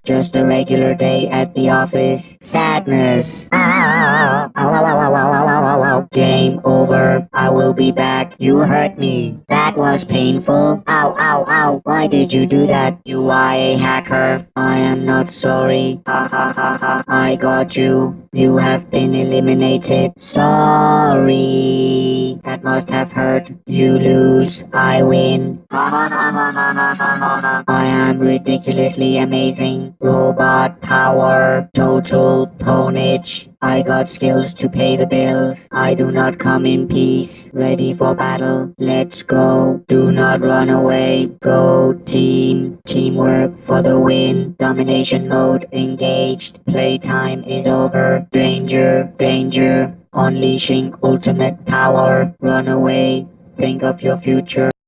Just a regular day at the office. Sadness. Ow, ow, ow, ow, ow, ow, ow, ow, ow. Game over. I will be back. You hurt me. That was painful. Ow, ow, ow. Why did you do that? You are a hacker. I am not sorry. Ha ha ha ha. I got you. You have been eliminated. Sorry. That must have hurt. You lose. I win. Ha ha ha ha ha ha ha ha ha. I am ridiculously amazing. Robot power. Total ponage. I got skills to pay the bills. I do not come in peace. Ready for battle. Let's go. Do not run away. Go team. Teamwork for the win. Domination mode engaged. Playtime is over. Danger. Danger. Unleashing ultimate power. Run away. Think of your future.